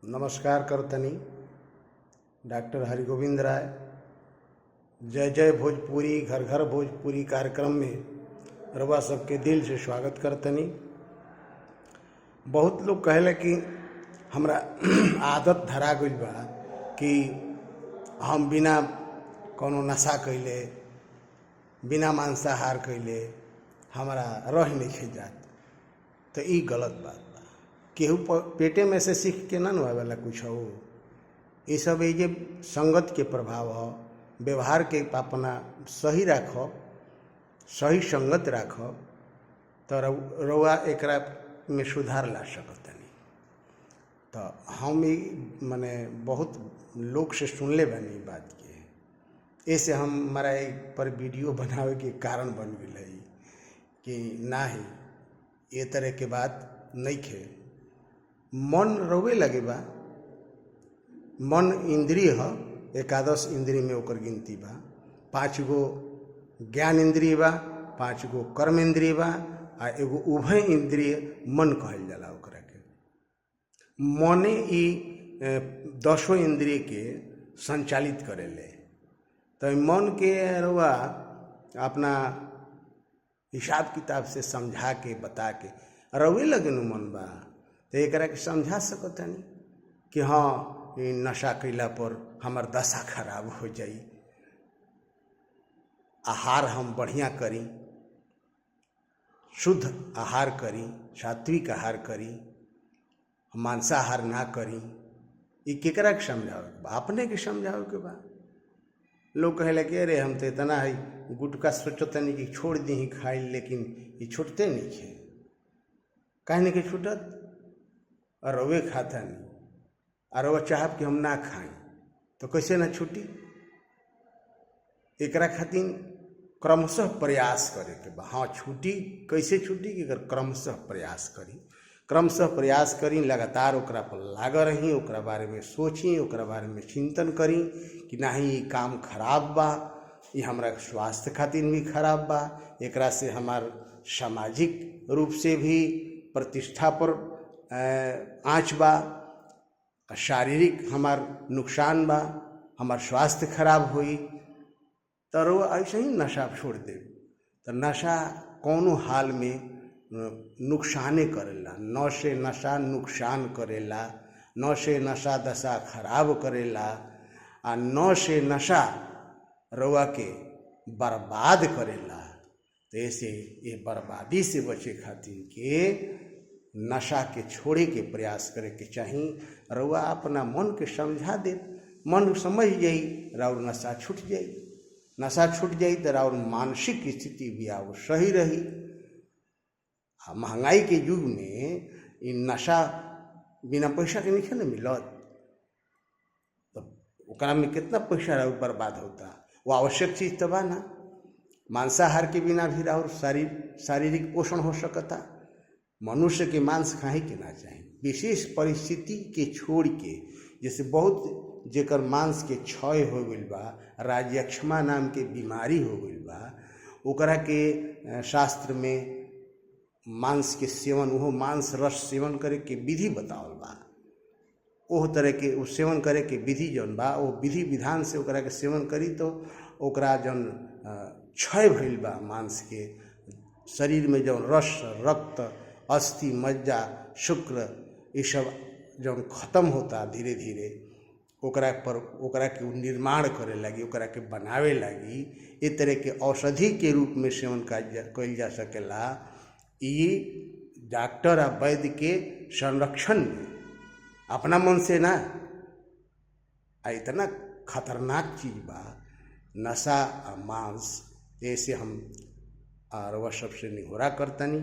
नमस्कार करतनी। डॉक्टर हरिगोविंद राय जय जय भोजपुरी घर घर भोजपुरी कार्यक्रम में रउआ सबके दिल से स्वागत करतनी। बहुत लोग कहले कि हमरा आदत धरा गइल बा कि हम बिना कोनो नशा कइले बिना मांसाहार कइले हमारा रह नहीं जात। तो ई गलत बात बा। केहू पेटे में से सीख के ना आवेला कुछ हो। ये सब ये संगत के प्रभाव हो। व्यवहार के अपना सही राखो, सही संगत राखो तो रउआ एकरा में सुधार ला सकतनी। तो हम ही माने बहुत लोग से सुनले बानी बात के, ऐसे हमारा एक पर वीडियो बनावे के कारण बन गई कि ना ही ये तरह के बात नहीं खे। मन रोवे लगे बा। मन इंद्रिय ह, एकादश इंद्रिय में ओकर गिनती बा। 5 गो ज्ञान इंद्रिय बा, 5 गो कर्म इंद्रिय बा आ एगो उभय इंद्रिय मन कहल जाला ओकरा के। मने ई 10 इंद्रिय के संचालित करेले। तो मन के रुआ अपना हिसाब किताब से समझा के बता के रोवे लगे नु मन बा तो एकरा के समझा सकतनी कि हाँ ये नशा कैला पर हमार दशा खराब हो जाई। आहार हम बढ़िया करी, शुद्ध आहार करी, सात्विक आहार करी, मांसाहार ना करी। ये केकरा के समझावे के बा? अपने के समझावे के बा। लोग कहले कि अरे हम तो इतना है गुटखा सोचतनी कि छोड़ दी ही खाई, लेकिन ये छूटते नहीं खे। कहने के छूटत और रवे खाता नहीं और वह चाहब कि हम ना खाएं तो कैसे ना छूटी। एकरा खातिर क्रमशः प्रयास करे के बा। हाँ छूटी कैसे छूटी कि अगर क्रमशः प्रयास करी, क्रमशः प्रयास करी, लगातार ओकरा पर लाग रही, ओकरा बारे में सोची, ओकरा बारे में चिंतन करी कि नहीं ये काम खराब बा, ये हमारा स्वास्थ्य खातिर भी खराब बा, एकरा से हमार सामाजिक रूप से भी प्रतिष्ठा पर आँच बा, शारीरिक हमार नुकसान बा, हमार स्वास्थ्य खराब हुई। तो ऐसे ही नशा छोड़ दे तो नशा कौनो हाल में नुकसाने करेला। नौ से नशा नुकसान करेला, नौ से नशा दशा खराब करेला, आ नौ से नशा रउआ के बर्बाद करेला। तो ऐसे ये बर्बादी से बचे खातिर के नशा के छोड़े के प्रयास करे के चाही। रउआ अपना मन के समझा दे, मन समझ जाई, राउर नशा छूट जाई। नशा छूट जाई तो राउर मानसिक स्थिति भी आओ सही रही। महंगाई के युग में ये नशा बिना पैसा के नहीं ना मिलत। तो ओकरा में कितना पैसा राउर बर्बाद होता। वो आवश्यक चीज तो बा ना। मांसाहार के बिना भी राउर शारीरिक पोषण हो सकता। मनुष्य के मांस खाए के ना चाही। विशेष परिस्थिति के छोड़ के, जैसे बहुत जेकर मांस के क्षय हो गइल बा, राजयक्षमा नाम के बीमारी हो गइल बा, ओकरा के शास्त्र में मांस के सेवन, वो मांस रस सेवन करे के विधि बतावल बा। ओह तरह के वो सेवन करे के विधि जौन बा, वो विधि विधान से ओकरा के सेवन करी तो ओकरा जौन क्षय भइल बा मांस के, शरीर में जौन रस, रक्त, अस्थि, मज्जा, शुक्र, ये सब जौन खत्म होता धीरे धीरे, ओकरा के निर्माण करे लगी, ओकरा के बनावे लगी। ये तरह के औषधि के रूप में सेवन कइल जा सकेला। ये डॉक्टर आ वैद्य के संरक्षण में, अपना मन से ना। इतना खतरनाक चीज बा नशा आ मांस। ऐसे हम रउआ सबसे निहोरा करतनी,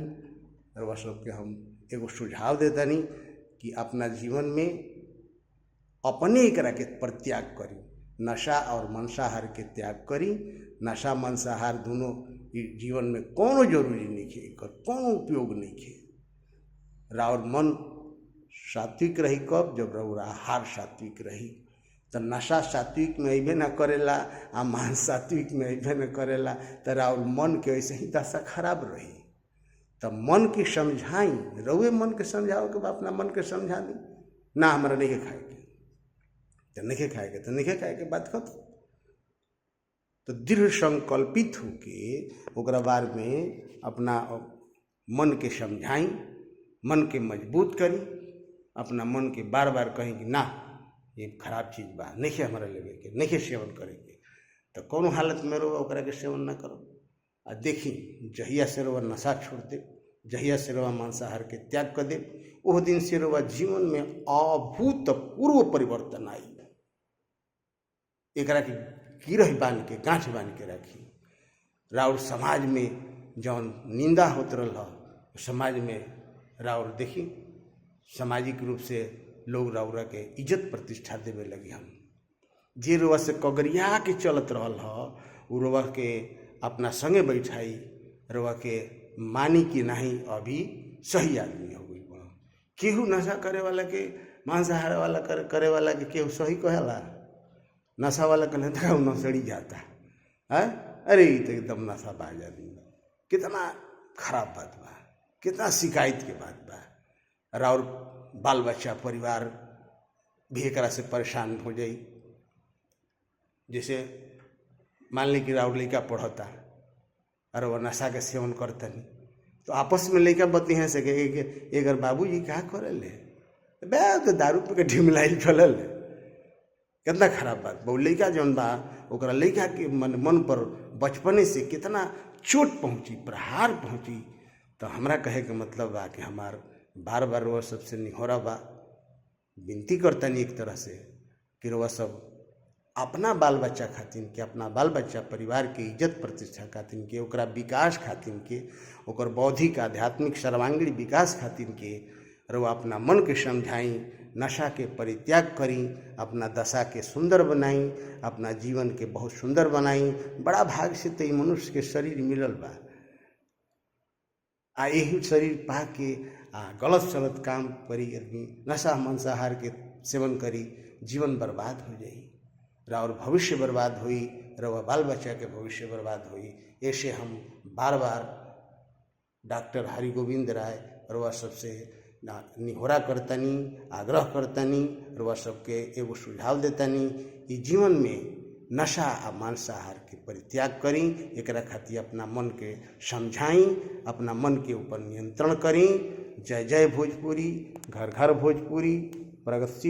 रउआ सबके हम एगो सुझाव देतनी कि अपना जीवन में अपने एकरा के परित्याग करी। नशा और मांसाहार के त्याग करी। नशा मांसाहार दोनों जीवन में कोनो जरूरी नहीं है, कोनो उपयोग नहीं है। राउर मन सात्विक रही कब? जब राउर आहार सात्विक रही। तो नशा सात्विक में अबे न करेला आ मांस सात्विक में अबे न करेला तो राउर मन के ऐसे ही दशा खराब रही। तो मन के समझाई, रउए मन के समझाओ कि अपना मन के समझा दी। ना हमारा नहीं खाए के, तो नहीं खाए के तो नहीं खाए के, बात खत्म। तो दृढ़ संकल्पित होके ओकरा बारे में अपना मन के समझाई, मन के मजबूत करी, अपना मन के बार बार कहीं कि ना ये खराब चीज़ बा, नहीं हमारा लेवे के, नहीं सेवन करे के, तो कौन हालत में रहो ओकरा के सेवन ना करो। आ देखी जहिया से रवा नशा छोड़ दे, जहिया से रवा मांसाहार के त्याग कर दे, वह दिन से रवा जीवन में अभूतपूर्व परिवर्तन आई। एकरा के गिरह बांध के, गांठ बांध के रखी। राउर समाज में जौन निंदा होत रहा, समाज में राउर देखी सामाजिक रूप से लोग राउरा के इज्जत प्रतिष्ठा देवे लगी। हम जे रुआ से कगरिया के चलत रहल उ रुआ के अपना संगे बैठाई, रुआ के मानी कि नहीं अभी सही आदमी हो गई। केहू नशा करे वाला के, मांसाहार वाला करे वाला के केहू सही कहेला? नशा वाला कहले देखा नशड़ी जाता है, अरे ये तो एकदम नशाबाज आदमी। कितना खराब बात बा, कितना शिकायत के बात बा। और बाल बच्चा परिवार भी एकरा से परेशान हो जाई। जैसे मान ली कि राउर लड़का पढ़ता और वह नशा के सेवन करतनी, तो आपस में लड़का बती हैं से अगर बाबूजी क्या करे ले, तो दारू पे के ढिमलाइल चलल। कितना खराब बात बा। लड़का जौन बा ओकरा लड़का के मन पर बचपने से कितना चोट पहुँची, प्रहार पहुँची। तो हमरा कहे के मतलब बा कि हमार बार बार वह सबसे निहोरा बा, विनती करतनी एक तरह से कि वह सब अपना बाल बच्चा खातिन के, अपना बाल बच्चा परिवार के इज्जत प्रतिष्ठा खातिन के, ओकरा विकास खातिन के, ओकर बौद्धिक आध्यात्मिक सर्वांगीण विकास खातिन के रउआ अपना मन के समझाई, नशा के परित्याग करी, अपना दशा के सुंदर बनाई, अपना जीवन के बहुत सुंदर बनाई। बड़ा भाग से तो मनुष्य के शरीर मिलल बा, आ यही शरीर पा के गलत सलत काम करी, आदमी नशा मांसाहार के सेवन करी, जीवन बर्बाद हो जाई, और भविष्य बर्बाद हुई, रवा बाल बच्चा के भविष्य बर्बाद हुई। ऐसे हम बार बार डॉक्टर हरि गोविंद राय रवा सबसे निहोरा करतनी, आग्रह करतनी, रवा सबके एगो सुझाव देतनी कि जीवन में नशा आ मांसाहार के परित्याग करी। एकरा खातिर अपना मन के समझाई, अपना मन के ऊपर नियंत्रण करी। जय जय भोजपुरी, घर घर भोजपुरी, प्रगतिशील